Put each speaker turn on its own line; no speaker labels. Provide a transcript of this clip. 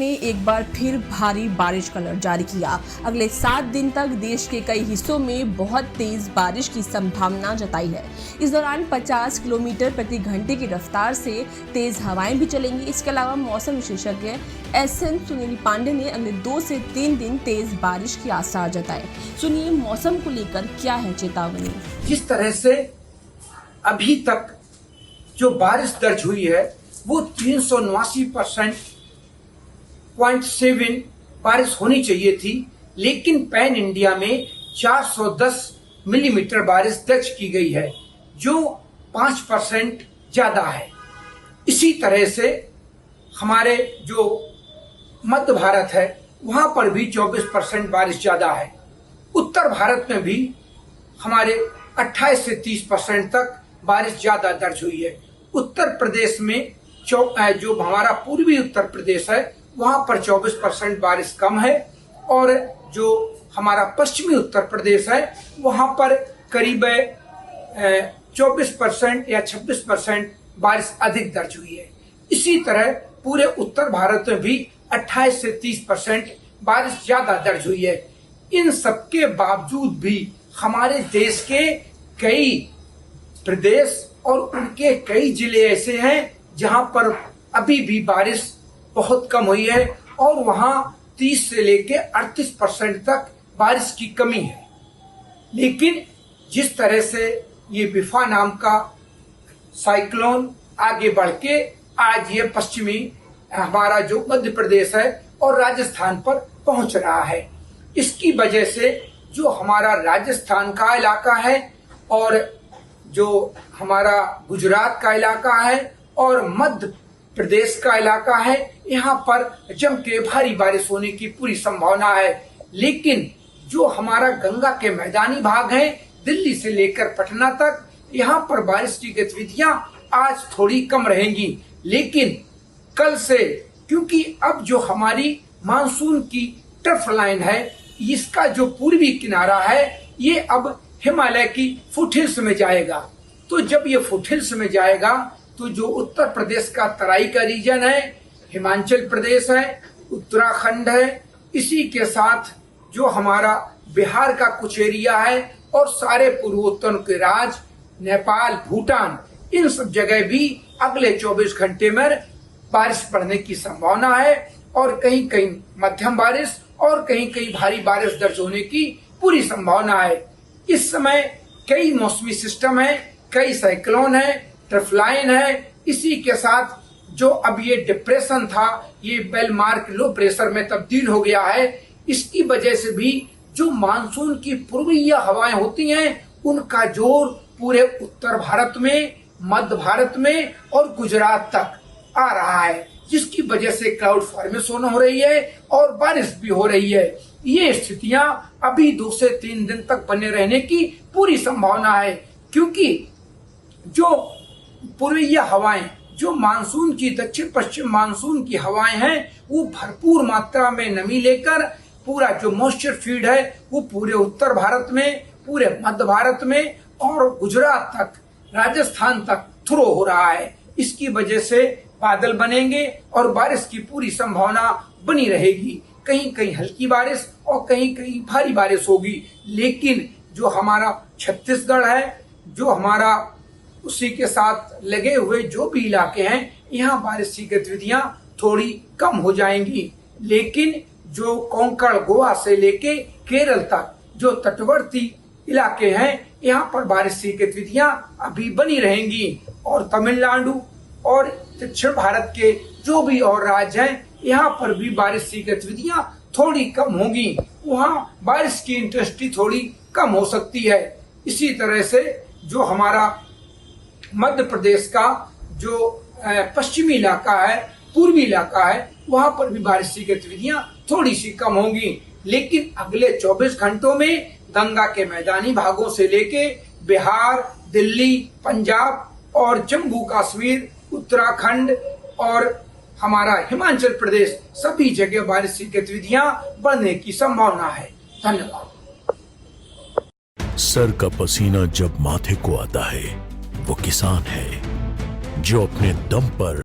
ने एक बार फिर भारी बारिश का अलर्ट जारी किया। अगले 7 दिन तक देश के कई हिस्सों में बहुत तेज बारिश की संभावना जताई है। इस दौरान 50 किलोमीटर प्रति घंटे की रफ्तार से तेज हवाएं भी चलेंगी। इसके अलावा मौसम विशेषज्ञ SN सुनील पांडे ने अगले 2 से 3 दिन तेज बारिश की आसार जताए। सुनिए मौसम को लेकर क्या है चेतावनी।
जिस तरह से अभी तक जो बारिश दर्ज हुई है वो 379.7 बारिश होनी चाहिए थी, लेकिन पैन इंडिया में 410 मिलीमीटर बारिश दर्ज की गई है, जो 5% ज्यादा है। इसी तरह से हमारे जो मध्य भारत है वहां पर भी 24% बारिश ज्यादा है। उत्तर भारत में भी हमारे 28 से 30% तक बारिश ज्यादा दर्ज हुई है। उत्तर प्रदेश में जो हमारा पूर्वी उत्तर प्रदेश है वहां पर 24% बारिश कम है, और जो हमारा पश्चिमी उत्तर प्रदेश है वहां पर करीब 24% या 26% बारिश अधिक दर्ज हुई है। इसी तरह पूरे उत्तर भारत में भी 28 से 30% बारिश ज्यादा दर्ज हुई है। इन सबके बावजूद भी हमारे देश के कई प्रदेश और उनके कई जिले ऐसे हैं जहां पर अभी भी बारिश बहुत कम हुई है, और वहां 30 से लेके 38% तक बारिश की कमी है। लेकिन जिस तरह से ये बिफा नाम का साइक्लोन आगे बढ़ के आज ये पश्चिमी हमारा जो मध्य प्रदेश है और राजस्थान पर पहुंच रहा है, इसकी वजह से जो हमारा राजस्थान का इलाका है और जो हमारा गुजरात का इलाका है और मध्य प्रदेश का इलाका है, यहाँ पर जम के भारी बारिश होने की पूरी संभावना है। लेकिन जो हमारा गंगा के मैदानी भाग है, दिल्ली से लेकर पटना तक, यहाँ पर बारिश की गतिविधियां आज थोड़ी कम रहेंगी। लेकिन कल से, क्योंकि अब जो हमारी मानसून की ट्रफ लाइन है, इसका जो पूर्वी किनारा है ये अब हिमालय की फुटहिल्स में जाएगा। तो जब ये फुटहिल्स में जाएगा तो जो उत्तर प्रदेश का तराई का रीजन है, हिमाचल प्रदेश है, उत्तराखंड है, इसी के साथ जो हमारा बिहार का कुछ एरिया है और सारे पूर्वोत्तर के राज्य, नेपाल, भूटान, इन सब जगह भी अगले 24 घंटे में बारिश पड़ने की संभावना है, और कहीं कहीं मध्यम बारिश और कहीं कहीं भारी बारिश दर्ज होने की पूरी संभावना है। इस समय कई मौसमी सिस्टम है, कई साइक्लोन है, ट्रफ लाइन है, इसी के साथ जो अब ये डिप्रेशन था ये बेल मार्क लो प्रेशर में तब्दील हो गया है। इसकी वजह से भी जो मानसून की पूर्वीय हवाएं होती हैं उनका जोर पूरे उत्तर भारत में, मध्य भारत में और गुजरात तक आ रहा है, जिसकी वजह से क्लाउड फॉर्मेशन हो रही है और बारिश भी हो रही है। ये स्थितियां अभी 2 से 3 दिन तक बने रहने की पूरी संभावना है, क्योंकि जो पूर्वीय हवाएं, जो मानसून की दक्षिण पश्चिम मानसून की हवाएं हैं, वो भरपूर मात्रा में नमी लेकर पूरा जो मॉइस्चर फीड है वो पूरे उत्तर भारत में, पूरे मध्य भारत में और गुजरात तक, राजस्थान तक थ्रो हो रहा है। इसकी वजह से बादल बनेंगे और बारिश की पूरी संभावना बनी रहेगी। कहीं कहीं हल्की बारिश और कहीं कहीं भारी बारिश होगी। लेकिन जो हमारा छत्तीसगढ़ है, जो हमारा उसी के साथ लगे हुए जो भी इलाके हैं, यहाँ बारिश की गतिविधियां थोड़ी कम हो जाएंगी। लेकिन जो कोंकण, गोवा से लेके केरल तक जो तटवर्ती इलाके हैं, यहाँ पर बारिश की गतिविधियां अभी बनी रहेंगी, और तमिलनाडु और दक्षिण भारत के जो भी और राज्य हैं यहाँ पर भी बारिश की गतिविधियां थोड़ी कम होंगी। वहाँ बारिश की इंटेंसिटी थोड़ी कम हो सकती है। इसी तरह से जो हमारा मध्य प्रदेश का जो पश्चिमी इलाका है, पूर्वी इलाका है, वहां पर भी बारिश की गतिविधियां थोड़ी सी कम होंगी। लेकिन अगले 24 घंटों में गंगा के मैदानी भागों से लेके बिहार, दिल्ली, पंजाब और जम्मू कश्मीर, उत्तराखंड और हमारा हिमाचल प्रदेश, सभी जगह बारिश की गतिविधियां बढ़ने की संभावना है। धन्यवाद।
सर का पसीना जब माथे को आता है वो किसान है जो अपने दम पर